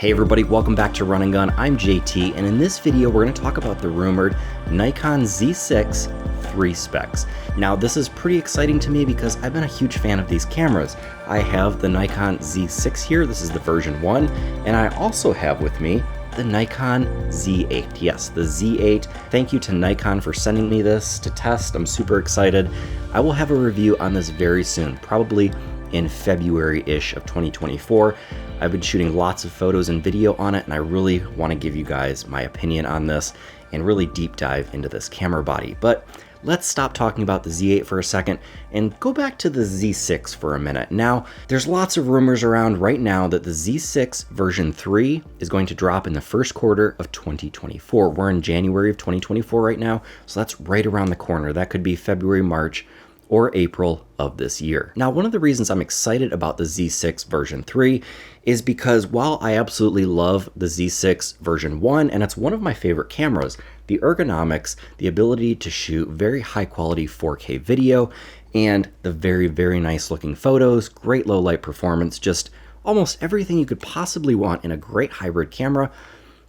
Hey everybody, welcome back to Run and Gun. I'm JT, and in this video we're going to talk about the rumored Nikon Z6 III Specs. Now this is pretty exciting to me because I've been a huge fan of these cameras. I have the Nikon Z6 here, this is the version 1, and I also have with me the Nikon Z8. Yes, the Z8. Thank you to Nikon for sending me this to test. I'm super excited. I will have a review on this very soon, probably in February-ish of 2024. I've been shooting lots of photos and video on it, and I really want to give you guys my opinion on this and really deep dive into this camera body. But let's stop talking about the Z8 for a second and go back to the Z6 for a minute. Now, there's lots of rumors around right now that the Z6 version 3 is going to drop in the first quarter of 2024. We're in January of 2024 right now, so that's right around the corner. That could be February, March, or April of this year. Now, one of the reasons I'm excited about the Z6 version 3 is because while I absolutely love the Z6 version 1, and it's one of my favorite cameras, the ergonomics, the ability to shoot very high quality 4K video, and the very, very nice looking photos, great low light performance, just almost everything you could possibly want in a great hybrid camera,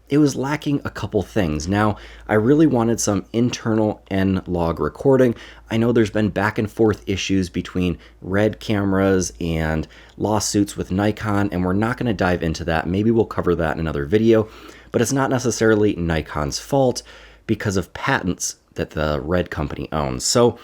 it was lacking a couple things. Now, I really wanted some internal N-log recording. I know there's been back and forth issues between Red cameras and lawsuits with Nikon, and we're not going to dive into that. Maybe we'll cover that in another video, but it's not necessarily Nikon's fault because of patents that the Red company owns. So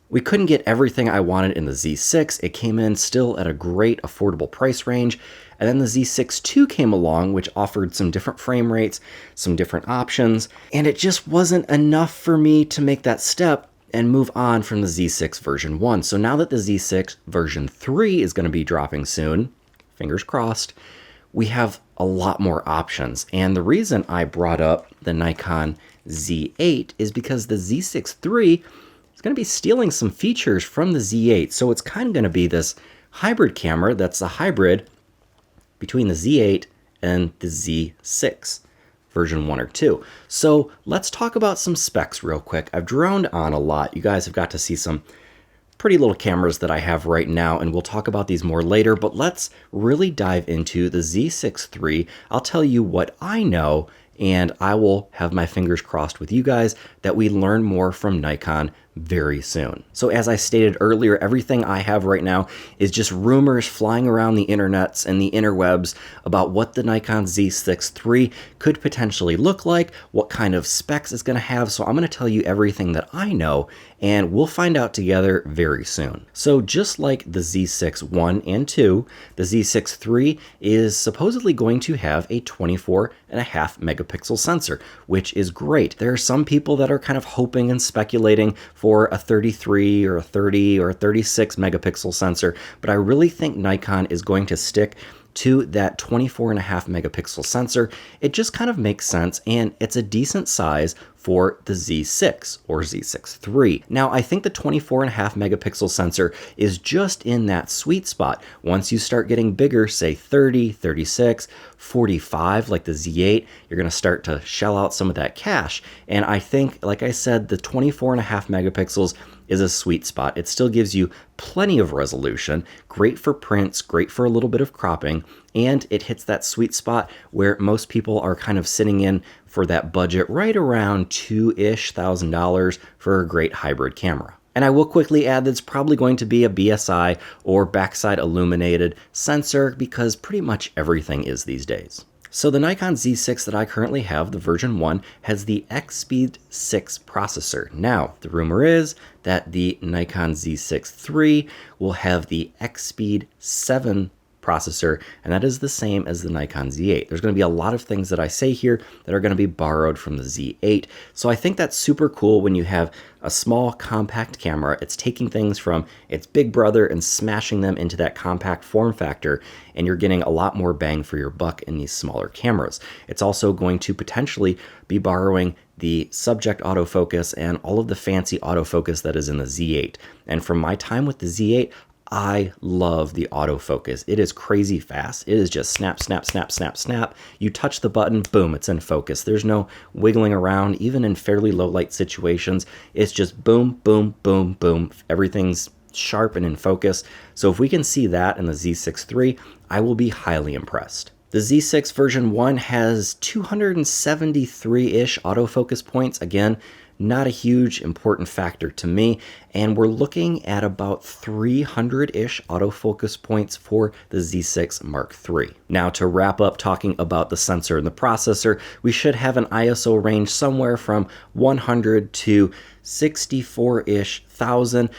we couldn't get everything I wanted in the Z6. It came in still at a great affordable price range. And then the Z6 II came along, which offered some different frame rates, some different options, and it just wasn't enough for me to make that step and move on from the Z6 version 1. So now that the Z6 version 3 is going to be dropping soon, fingers crossed, we have a lot more options. And the reason I brought up the Nikon Z8 is because the Z6 III is going to be stealing some features from the Z8. So it's kind of going to be this hybrid camera that's a hybrid between the Z8 and the Z6 version 1 or 2. So let's talk about some specs real quick. I've droned on a lot. You guys have got to see some pretty little cameras that I have right now, and we'll talk about these more later, but let's really dive into the Z6 III. I'll tell you what I know, and I will have my fingers crossed with you guys that we learn more from Nikon very soon. So as I stated earlier, everything I have right now is just rumors flying around the internets and the interwebs about what the Nikon Z6 III could potentially look like, what kind of specs it's going to have. So I'm going to tell you everything that I know, and we'll find out together very soon. So just like the Z6 1 and 2, the Z6 III is supposedly going to have a 24.5 megapixel sensor, which is great. There are some people that are kind of hoping and speculating for a 33 or a 30 or a 36 megapixel sensor, but I really think Nikon is going to stick to that 24.5 megapixel sensor. It just kind of makes sense, and it's a decent size for the Z6 or Z6 III. Now, I think the 24.5 megapixel sensor is just in that sweet spot. Once you start getting bigger, say 30, 36, 45, like the Z8, you're gonna start to shell out some of that cash. And I think, like I said, the 24.5 megapixels is a sweet spot. It still gives you plenty of resolution, great for prints, great for a little bit of cropping, and it hits that sweet spot where most people are kind of sitting in for that budget right around $2,000 for a great hybrid camera. And I will quickly add that it's probably going to be a BSI or backside illuminated sensor because pretty much everything is these days. So the Nikon Z6 that I currently have, the version 1, has the X-Speed 6 processor. Now, the rumor is that the Nikon Z6 III will have the X-Speed 7 processor, and that is the same as the Nikon Z8. There's going to be a lot of things that I say here that are going to be borrowed from the Z8. So I think that's super cool when you have a small compact camera. It's taking things from its big brother and smashing them into that compact form factor, and you're getting a lot more bang for your buck in these smaller cameras. It's also going to potentially be borrowing the subject autofocus and all of the fancy autofocus that is in the Z8. And from my time with the Z8, I love the autofocus. It is crazy fast. It is just snap, snap, snap, snap, snap. You touch the button, boom, it's in focus. There's no wiggling around, even in fairly low light situations. It's just boom, boom, boom, boom. Everything's sharp and in focus. So if we can see that in the Z6 III, I will be highly impressed. The The Z6 version 1 has 273-ish autofocus points. Again, not a huge important factor to me, and we're looking at about 300-ish autofocus points for the Z6 Mark III. Now, to wrap up talking about the sensor and the processor, we should have an ISO range somewhere from 100 to 64-ish thousand.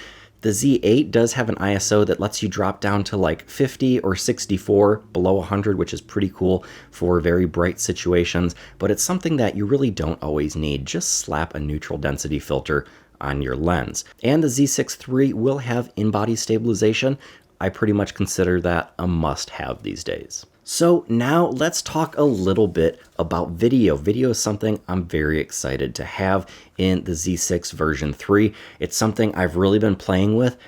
The Z8 does have an ISO that lets you drop down to like 50 or 64 below 100, which is pretty cool for very bright situations, but it's something that you really don't always need. Just slap a neutral density filter on your lens. And the Z6 III will have in-body stabilization. I pretty much consider that a must-have these days. So now let's talk a little bit about video. Video is something I'm very excited to have in the Z6 version 3. It's something I've really been playing with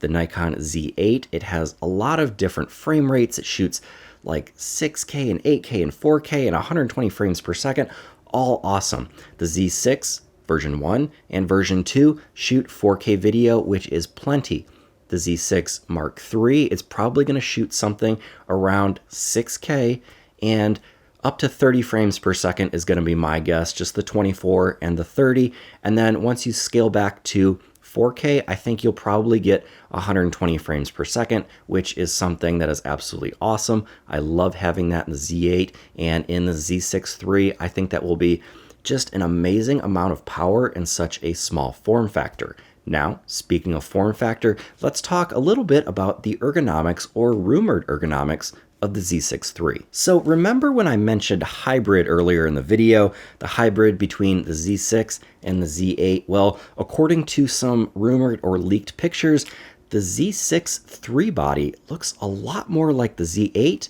the Nikon Z8. It has a lot of different frame rates. It shoots like 6K and 8K and 4K and 120 frames per second. All awesome. The Z6 version 1 and version 2 shoot 4K video, which is plenty. The Z6 Mark III, it's probably going to shoot something around 6K, and up to 30 frames per second is going to be my guess, just the 24 and the 30. And then once you scale back to 4K, I think you'll probably get 120 frames per second, which is something that is absolutely awesome. I love having that in the Z8, and in the Z6 III, I think that will be just an amazing amount of power in such a small form factor. Now, speaking of form factor, let's talk a little bit about the ergonomics or rumored ergonomics of the Z6 III. So remember when I mentioned hybrid earlier in the video, the hybrid between the Z6 and the Z8? Well, according to some rumored or leaked pictures, the Z6 III body looks a lot more like the Z8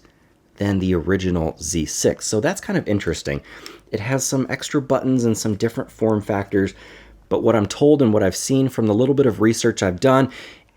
than the original Z6. So that's kind of interesting. It has some extra buttons and some different form factors, but what I'm told and what I've seen from the little bit of research I've done,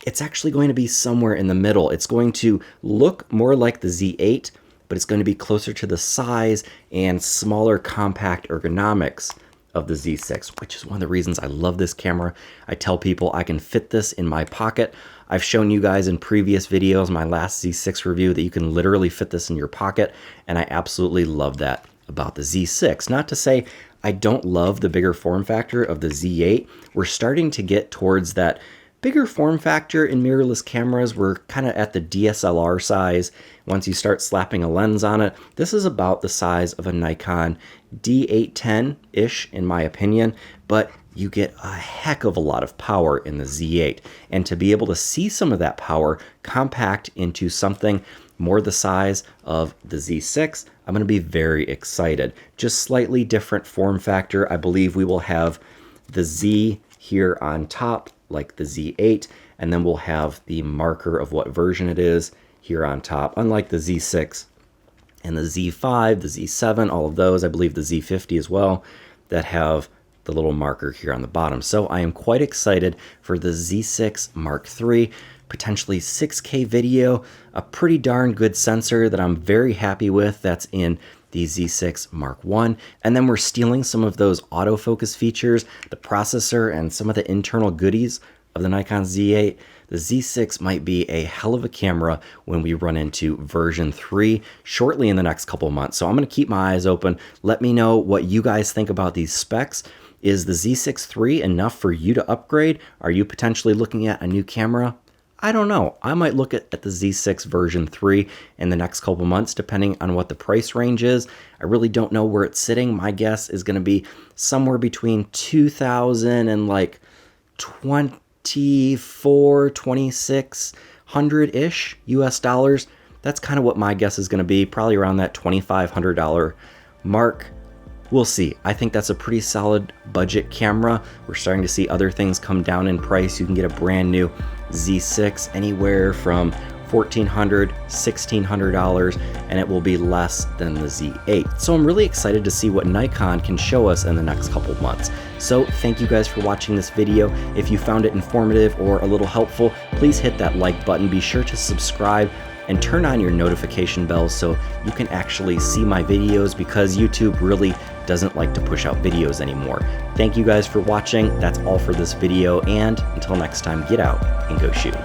it's actually going to be somewhere in the middle. It's going to look more like the Z8, but it's going to be closer to the size and smaller compact ergonomics of the Z6, which is one of the reasons I love this camera. I tell people I can fit this in my pocket. I've shown you guys in previous videos, my last Z6 review, that you can literally fit this in your pocket, and I absolutely love that about the Z6. Not to say I don't love the bigger form factor of the Z8. We're starting to get towards that bigger form factor in mirrorless cameras. We're kind of at the DSLR size. Once you start slapping a lens on it, this is about the size of a Nikon D810-ish in my opinion, but you get a heck of a lot of power in the Z8. And to be able to see some of that power compact into something more the size of the Z6, I'm going to be very excited. Just slightly different form factor. I believe we will have the Z here on top, like the Z8, and then we'll have the marker of what version it is here on top, unlike the Z6 and the Z5, the Z7, all of those, I believe the Z50 as well, that have the little marker here on the bottom. So I am quite excited for the Z6 Mark III, potentially 6K video, a pretty darn good sensor that I'm very happy with that's in the Z6 Mark I. And then we're stealing some of those autofocus features, the processor, and some of the internal goodies of the Nikon Z8. The Z6 might be a hell of a camera when we run into version 3 shortly in the next couple of months. So I'm going to keep my eyes open. Let me know what you guys think about these specs. Is the Z6 III enough for you to upgrade? Are you potentially looking at a new camera? I don't know. I might look at the Z6 version 3 in the next couple months, depending on what the price range is. I really don't know where it's sitting. My guess is going to be somewhere between 2,000 and like 2,600-ish US dollars. That's kind of what my guess is going to be, probably around that $2,500 mark. We'll see. I think that's a pretty solid budget camera. We're starting to see other things come down in price. You can get a brand new Z6 anywhere from $1,400, $1,600, and it will be less than the Z8. So I'm really excited to see what Nikon can show us in the next couple of months. So thank you guys for watching this video. If you found it informative or a little helpful, please hit that like button. Be sure to subscribe and turn on your notification bells so you can actually see my videos, because YouTube really doesn't like to push out videos anymore. Thank you guys for watching. That's all for this video, and until next time, get out and go shoot.